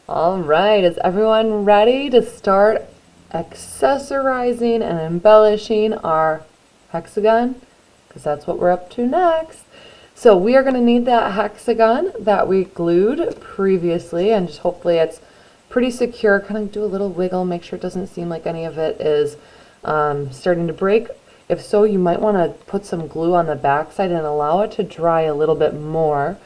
All right, is everyone ready to start accessorizing and embellishing our hexagon? Because that's what we're up to next. So we are going to need that hexagon that we glued previously, and just hopefully it's pretty secure. Kind of do a little wiggle, make sure it doesn't seem like any of it is starting to break. If so, you might want to put some glue on the back side and allow it to dry a little bit more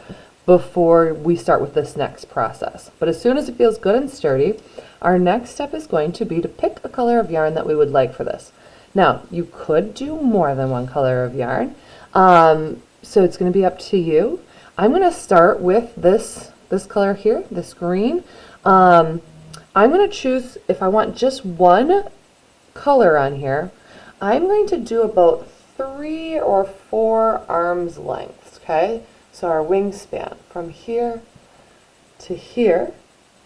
before we start with this next process. But as soon as it feels good and sturdy, our next step is going to be to pick a color of yarn that we would like for this. Now, you could do more than one color of yarn, so it's going to be up to you. I'm going to start with this color here, this green. I'm going to choose, if I want just one color on here, I'm going to do about 3 or 4 arms lengths, okay? So our wingspan from here to here,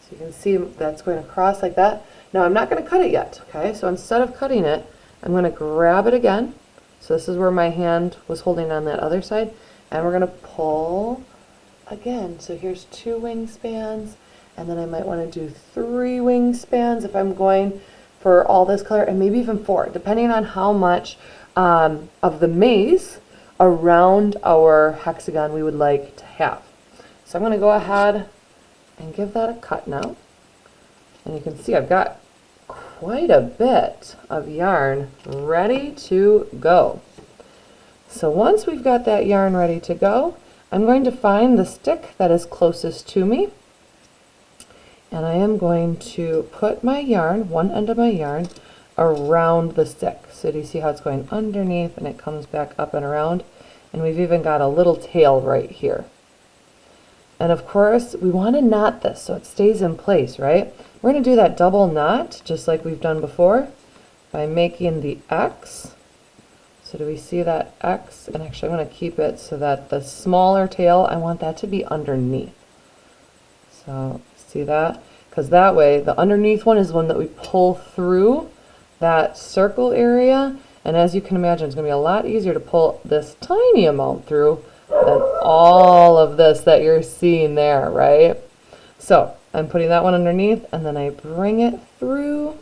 so you can see that's going across like that. Now I'm not going to cut it yet, okay? So instead of cutting it, I'm going to grab it again. So this is where my hand was holding on that other side, and we're going to pull again. So here's 2 wingspans, and then I might want to do 3 wingspans if I'm going for all this color, and maybe even 4, depending on how much of the maze around our hexagon we would like to have. So I'm going to go ahead and give that a cut now. And you can see I've got quite a bit of yarn ready to go. So once we've got that yarn ready to go, I'm going to find the stick that is closest to me. And I am going to put my yarn, one end of my yarn, around the stick. So do you see how it's going underneath and it comes back up and around? And we've even got a little tail right here. And of course, we want to knot this so it stays in place, right? We're going to do that double knot, just like we've done before, by making the X. So do we see that X? And actually I'm going to keep it so that the smaller tail, I want that to be underneath. So see that? Because that way, the underneath one is the one that we pull through that circle area. And as you can imagine, it's going to be a lot easier to pull this tiny amount through than all of this that you're seeing there, right? So I'm putting that one underneath, and then I bring it through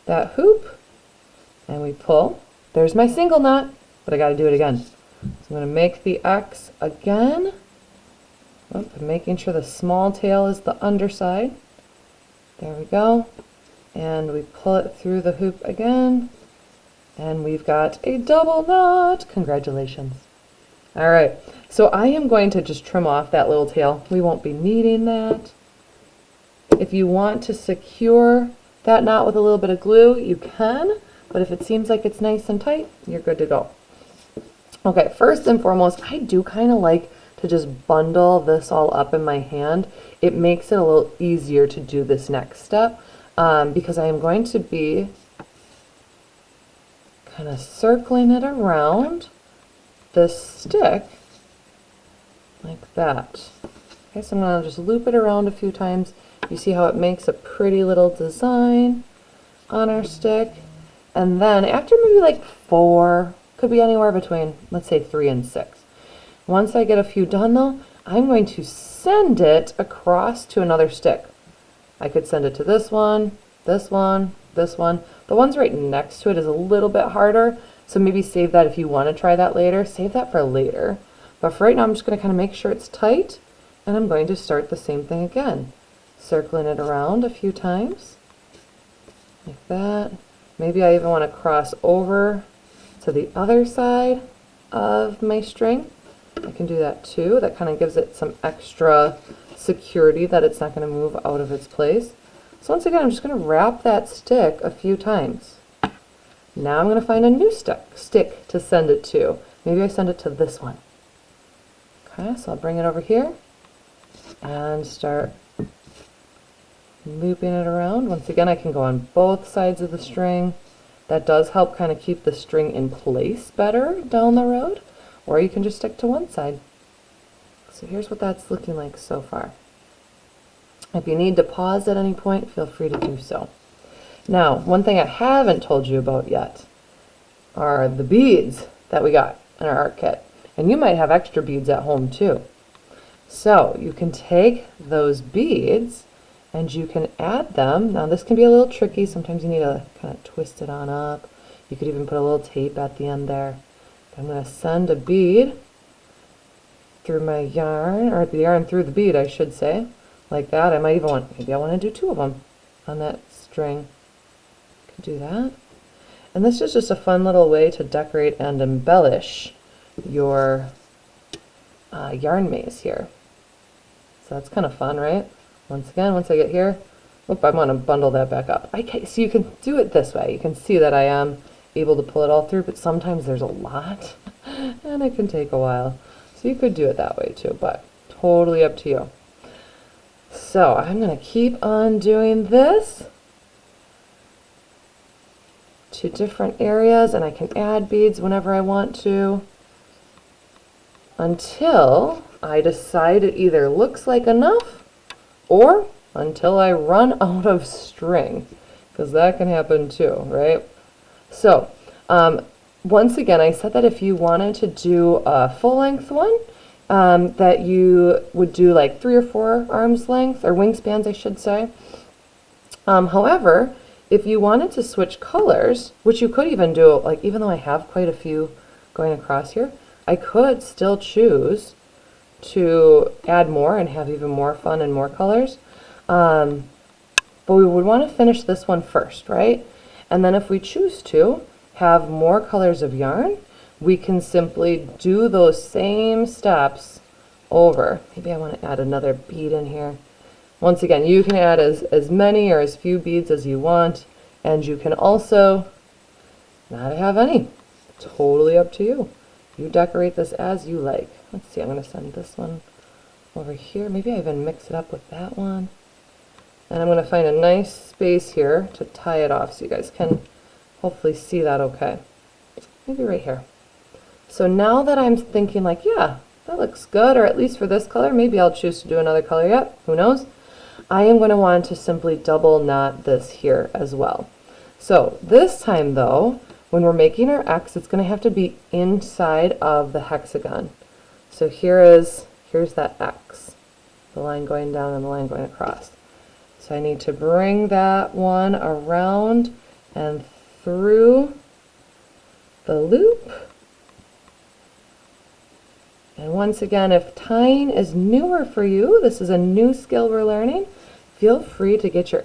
that hoop, and we pull. There's my single knot, but I got to do it again. So I'm going to make the X again. I'm making sure the small tail is the underside. There we go. And we pull it through the hoop again. And we've got a double knot. Congratulations. All right, so I am going to just trim off that little tail. We won't be needing that. If you want to secure that knot with a little bit of glue, you can. But if it seems like it's nice and tight, you're good to go. Okay, first and foremost, I do kind of like to just bundle this all up in my hand. It makes it a little easier to do this next step because I am going to be kind of circling it around this stick like that. Okay, so I'm going to just loop it around a few times. You see how it makes a pretty little design on our stick. And then after maybe like 4, could be anywhere between, let's say 3 and 6. Once I get a few done though, I'm going to send it across to another stick. I could send it to this one, this one, this one. The ones right next to it is a little bit harder, so maybe save that if you want to try that later. Save that for later. But for right now, I'm just going to kind of make sure it's tight, and I'm going to start the same thing again. Circling it around a few times, like that. Maybe I even want to cross over to the other side of my string. I can do that too. That kind of gives it some extra security that it's not going to move out of its place. So once again, I'm just going to wrap that stick a few times. Now I'm going to find a new stick to send it to. Maybe I send it to this one. Okay, so I'll bring it over here and start looping it around. Once again, I can go on both sides of the string. That does help kind of keep the string in place better down the road. Or you can just stick to one side. So here's what that's looking like so far. If you need to pause at any point, feel free to do so. Now, one thing I haven't told you about yet are the beads that we got in our art kit. And you might have extra beads at home too. So you can take those beads and you can add them. Now this can be a little tricky. Sometimes you need to kind of twist it on up. You could even put a little tape at the end there. I'm going to send a bead through my yarn, or the yarn through the bead, I should say, like that. I might even want, maybe I want to do 2 of them on that string. Could do that. And this is just a fun little way to decorate and embellish your yarn maze here. So that's kind of fun, right? Once again, once I get here, oop, I want to bundle that back up. So you can do it this way. You can see that I am able to pull it all through, but sometimes there's a lot and it can take a while. So you could do it that way too, but totally up to you. So I'm going to keep on doing this to different areas, and I can add beads whenever I want to until I decide it either looks like enough or until I run out of string, because that can happen too, right? So once again, I said that if you wanted to do a full-length one, that you would do like 3 or 4 arms length, or wingspans, I should say. However, if you wanted to switch colors, which you could even do, like even though I have quite a few going across here, I could still choose to add more and have even more fun and more colors. But we would want to finish this one first, right? And then if we choose to have more colors of yarn, we can simply do those same steps over. Maybe I want to add another bead in here. Once again, you can add as many or as few beads as you want, and you can also not have any. Totally up to you. You decorate this as you like. Let's see, I'm going to send this one over here. Maybe I even mix it up with that one. And I'm going to find a nice space here to tie it off so you guys can hopefully see that okay. Maybe right here. So now that I'm thinking like, yeah, that looks good, or at least for this color, maybe I'll choose to do another color yet, who knows? I am going to want to simply double knot this here as well. So this time though, when we're making our X, it's going to have to be inside of the hexagon. So here's that X, the line going down and the line going across. So I need to bring that one around and through the loop. And once again, if tying is newer for you, this is a new skill we're learning, feel free to get your